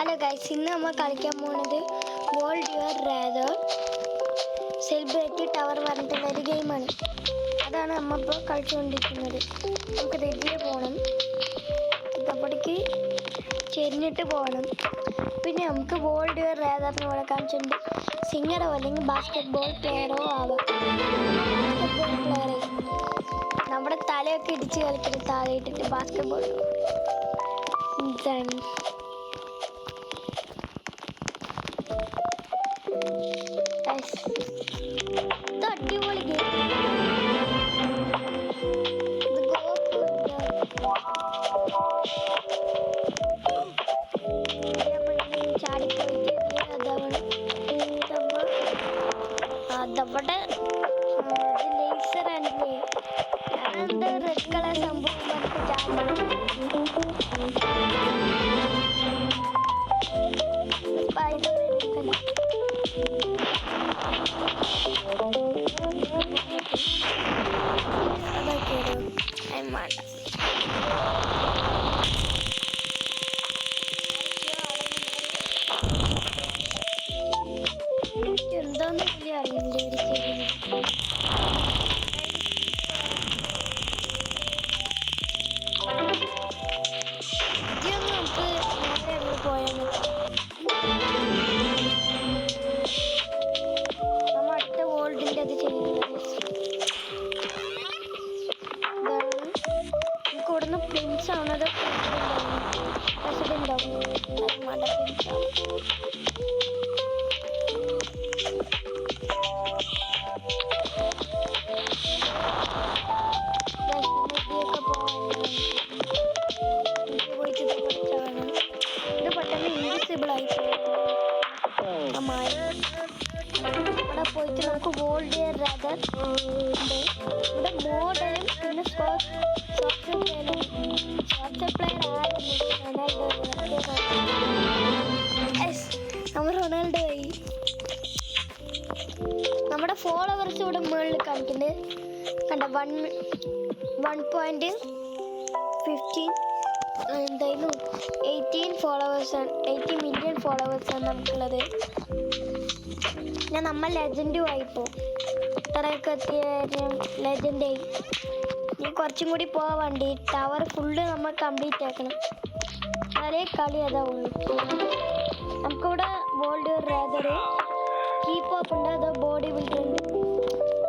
Hello guys, ഇന്ന് നമ്മൾ കളിക്കാൻ പോകുന്നത് world your rather celebrity tower പറഞ്ഞിട്ടുള്ള ഒരു ഗെയിമാണ്. അതാണ് നമ്മളിപ്പോൾ കളിച്ചുകൊണ്ടിരിക്കുന്നത്. നമുക്ക് റെഡിയിൽ പോകണം, ഇതപ്പടിക്ക് ചെരിഞ്ഞിട്ട് പോകണം. പിന്നെ നമുക്ക് വേൾഡ് യുവർ റേദറിന് ഇവിടെ കാണിച്ചിട്ടുണ്ട്. സിംഗറോ അല്ലെങ്കിൽ ബാസ്കറ്റ് ബോൾ പ്ലെയറോ ആവാം. ബാസ്കറ്റ് ബോൾ പ്ലെയറെ നമ്മുടെ തലയൊക്കെ ഇടിച്ച് കളിക്കുന്നത് താഴെ ഇട്ടിട്ട് ബാസ്കറ്റ് ബോൾ ഇതാണ്. അടിപൊളി ചാടിപ്പോയിട്ട് അതവിടെ ലേസർ ആണല്ലേ, അതെന്താ റെഡ് കളർ സംഭവം എന്താന്ന് വലിയ അറിയില്ല. ഇതൊന്നും നമുക്ക് നേരെ പോയാൽ നമ്മൾ അടുത്ത വേൾഡിൻ്റെ അത് ചെയ്യുന്നത്. നമുക്ക് ഇവിടുന്ന് പ്രിൻസ് ആവുന്നത് പ്രസിഡന്റ് ആവും. പ്രിൻസ് ആവും. ഇത് പെട്ടെന്ന് ഇൻവിസിബിൾ ആയി ഇവിടെ പോയിട്ട് നമുക്ക് വേൾഡ് യുവർ റേദർ ഉണ്ട്. ഇവിടെ മോഡലും പിന്നെ സോഫ്റ്റ്വെയർ പ്ലെയർ റൊണാൾഡോ. നമ്മൾ റൊണാൾഡോ ആയി. നമ്മുടെ ഫോളോവേഴ്സ് ഇവിടെ മുകളിൽ കാണിക്കുന്നത് കണ്ട 1.15 എന്തായിരുന്നു 18 മില്യൺ ഫോളോവേഴ്സാണ് നമുക്കുള്ളത്. നമ്മൾ ലെജൻഡും ആയിപ്പോൾ ഇത്രയൊക്കെ എത്തിയ ലെജൻഡായി. ഇനി കുറച്ചും കൂടി പോകാൻ വേണ്ടി ടവർ ഫുള്ള് നമ്മൾ കംപ്ലീറ്റ് ആക്കണം. അതേ കളി അതാവുള്ളൂ. നമുക്കിവിടെ world your rather keep up ഉണ്ട്, അതോ ബോഡി ബിൽഡർ ഉണ്ട്.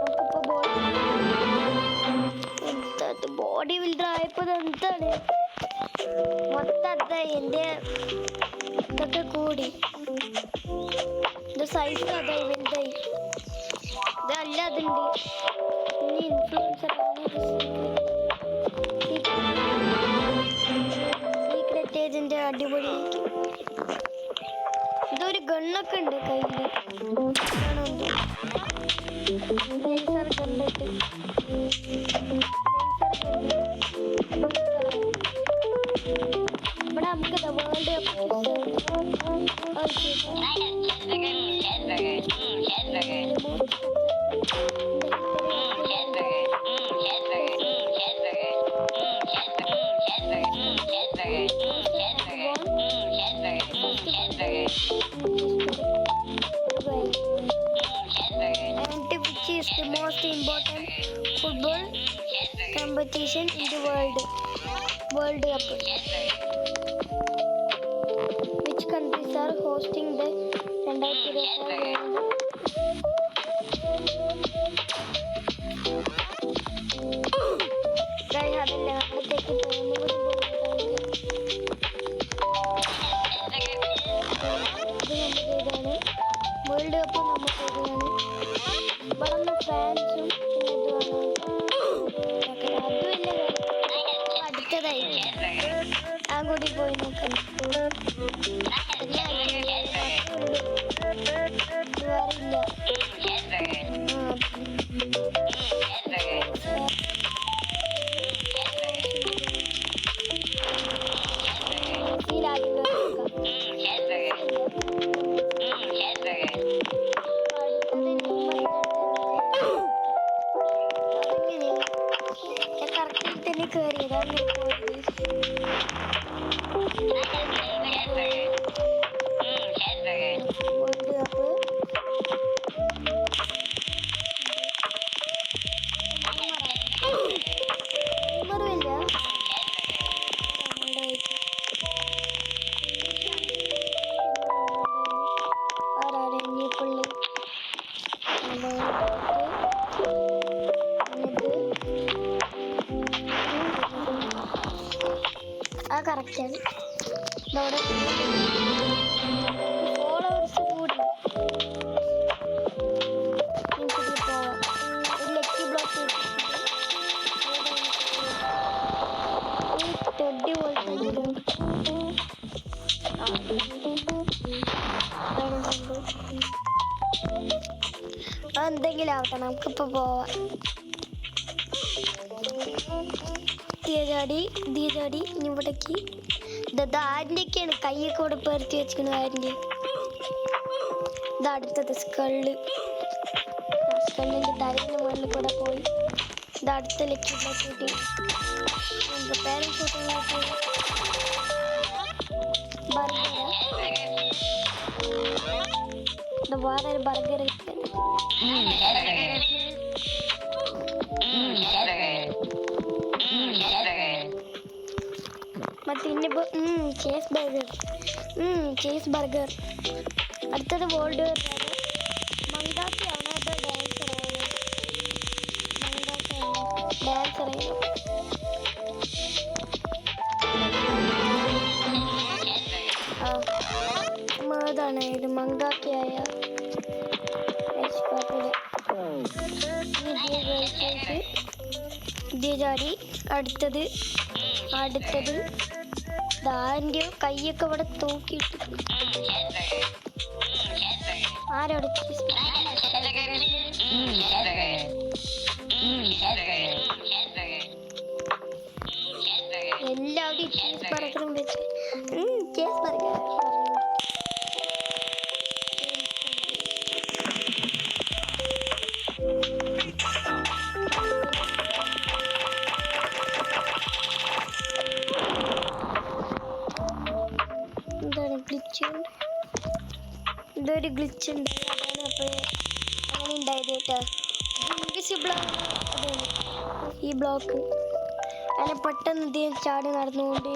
നമുക്കിപ്പോൾ ബോഡി ബിൽഡർ ആയപ്പോൾ എന്താണ് മൊത്തം എൻ്റെ ഇതൊക്കെ കൂടി, ഇത് സൈസ് അതായി വലുതായി. ഇതല്ല അതുണ്ട്. ഇനി ഇൻഫ്ലുവൻസർ സീക്രട്ട് ഏജന്റ് അടിപൊളി. ഇതൊരു ഗണ്ണൊക്കെ ഉണ്ട് കയ്യിൽ. ലേസർ ഗണ്ണിട്ട് ഇവിടെ നമുക്ക് world which is the most important football competition in the world Cup. Which countries are hosting the 2024 world cup നമുക്ക് ഇതാണ്. ഇവിടെ ഫ്രാൻസും അതുമില്ല. അടുത്തതായി ആ കൂടി പോയി നോക്കാം. കയറിയതാണ്. കളിച്ചാണ്. ഇതവിടെ ഫോളോവേഴ്സ് കൂടി പോവാം. ഒരു ലക്കി ബ്ലോക്ക് തൊഡി പോലത്തെ എന്തെങ്കിലും ആവട്ടെ, നമുക്കിപ്പോ പോവാം. ചാടി ഇവിടേക്ക് ആരിൻ്റെയൊക്കെയാണ് കൈയൊക്കെ ഇവിടെ പെറുത്തി വെച്ചിരിക്കുന്നത്. ആരിൻ്റെ ഇത് അടുത്തത് സ്കള്ളിൻ്റെ തലേൻ്റെ മുകളിൽ കൂടെ പോയി. ഇത് അടുത്ത ലക്കി കൂട്ടി പേരൻസ് വേറെ ഒരു ബർഗർ ಮತ್ತೆ ಇನ್ನಿಬ್ಬ ಚೀಸ್ ಬರ್ಗರ್ അടുത്തത് വേൾഡ് മങ്കാസി അവനത് ഡാൻസർ അതാണ് ഇത് മങ്കാക്കിയായ ചാടി അടുത്തത് ദാൻ്റെ കൈയൊക്കെ ഇവിടെ തൂക്കിയിട്ട് ആരോട് എല്ലാവരും ചീസ് ബർഗറും വെച്ച് ചീസ് ബർഗർ ഇതൊരു ഗ്ലിച്ച് ഉണ്ട്. അതാണ് അപ്പോൾ അങ്ങനെ ഉണ്ടായത് കേട്ടോ. ഇൻവിസിബിളാണ് അതാണ് ഈ ബ്ലോക്ക്. അങ്ങനെ പെട്ടെന്ന് ഇദ്ദേഹം ചാടി നടന്നുകൊണ്ട്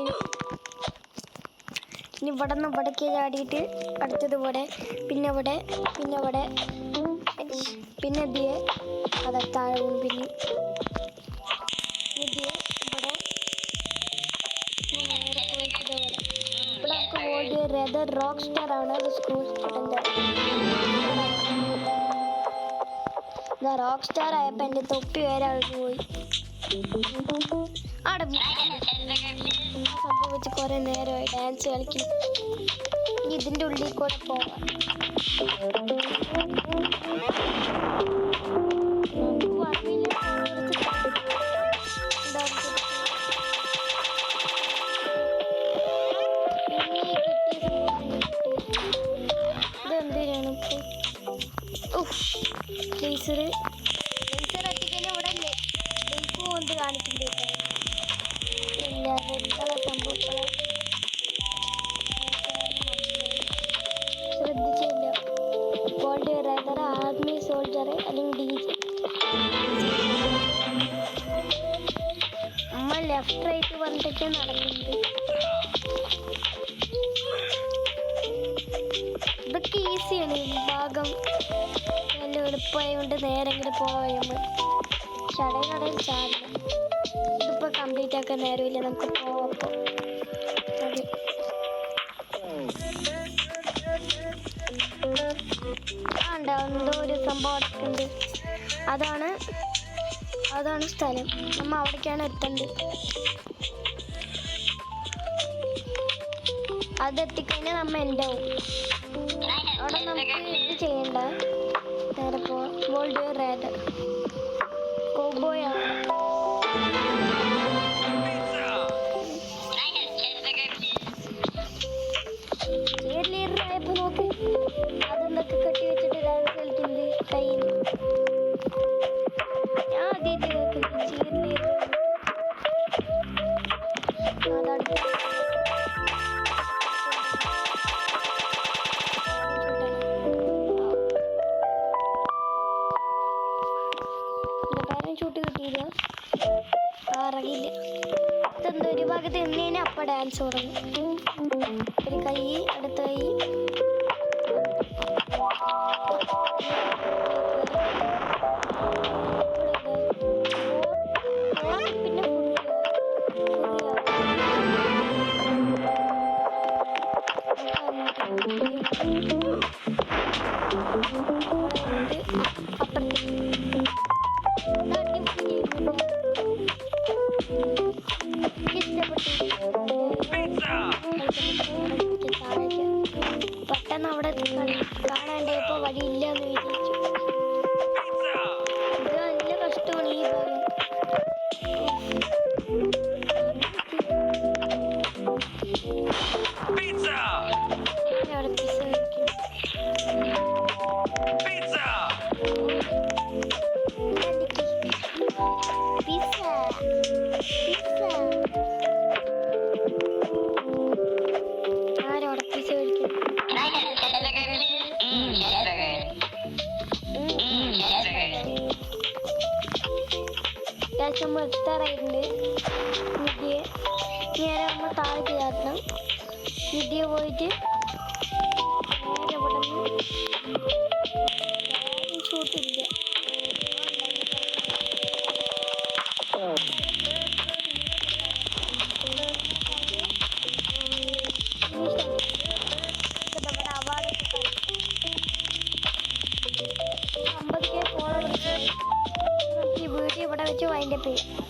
ഇനി ഇവിടെ നിന്ന് ഇവിടേക്ക് ചാടിയിട്ട് അടുത്തത് ഇവിടെ പിന്നെ ഇതിയെ അതെ താഴെ പിന്നെ ഇതിയെ ഇവിടെ റെദർ റോക്ക് സ്റ്റാർ ആണ്. അത് സ്കൂൾ സ്റ്റുഡൻ്റ് റോക്ക് സ്റ്റാർ ആയപ്പോൾ എൻ്റെ തൊപ്പി വരെ അഴിഞ്ഞു പോയി. അവിടെ സംഭവിച്ച് കുറേ നേരമായി ഡാൻസ് കളിക്കും. ഇതിൻ്റെ ഉള്ളിൽ കൂടെ പോവാം. ലേസർ ഒറ്റയ്ക്കന്നെ ഇവിടെ ലൈഫ് കൊണ്ട് കാണിക്കുന്നുണ്ട്. എല്ലാ സംഭവങ്ങളും ശ്രദ്ധിച്ചില്ല. വേൾഡ് റൈഡർ ആർമി സോൾജർ അല്ലെങ്കിൽ DJ അമ്മ ലെഫ്റ്റ് റൈറ്റ് പറഞ്ഞിട്ടൊക്കെ നടക്കുന്നുണ്ട്. ഇതൊക്കെ ഈസിയാണ്. ഈ ഭാഗം നല്ല എളുപ്പമായതുകൊണ്ട് നേരെ ഇങ്ങോട്ട് പോവാം. കടയിൽ ചാടില്ല. ഇതിപ്പോൾ കംപ്ലീറ്റ് ആക്കാൻ നേരമില്ല, നമുക്ക് പോവാം. അതെ ഉണ്ടാവും എന്തോ ഒരു സംഭവം ഉണ്ട്. അതാണ് സ്ഥലം. നമ്മ അവിടേക്കാണ് എത്തേണ്ടത്. അതെത്തിക്കഴിഞ്ഞാൽ നമ്മ എൻ്റെ ആവും. അവിടെ നമുക്ക് ഇത് ചെയ്യണ്ട. നേരെ പോവാം. വേൾഡ് റൈഡർ കോബോയ് ആണ്. ആയപ്പോ നോക്ക് അതെന്തൊക്കെ കെട്ടി വെച്ചിട്ട് ഡാൻസ് കളിക്കുന്നത് കയ്യിൽ. ഞാൻ ആദ്യമായിട്ട് കേൾക്കുന്നത് ചീർലീഡർ. ഷൂട്ട് കിട്ടിയില്ല, അറിയില്ല. ഇതെന്തോ ഒരു ഭാഗത്ത് എന്നേനെ അപ്പം ഡാൻസ് തുടങ്ങി. ഒരു കൈ അടുത്ത കൈ പിന്നെ താഴേക്ക് പെട്ടെന്ന് അവിടെ കാണാണ്ടായപ്പോ വഴിയില്ലെന്ന് വിചാരിച്ചു. ഇത് നല്ല കഷ്ടമാണ് ഈ ഭാഗം. അവിടെ പിസ്സ കഴിക്കും. ആരവിടെ പിസ്സ കഴിക്കും? അത്യാവശ്യം എത്താറായിട്ടുണ്ട്. നിധിയെ നേരെ നമ്മൾ താഴേക്ക് ചാട്ടണം. നിധിയെ പോയിട്ട് നേരെ ഇവിടെ നിന്ന് ഷൂട്ടില്ല. അവാർഡൊക്കെ 50K ഫോളോവേഴ്സ്. ഈ വീഡിയോ ഇവിടെ വെച്ച് വൈൻഡപ്പ് ചെയ്യാം.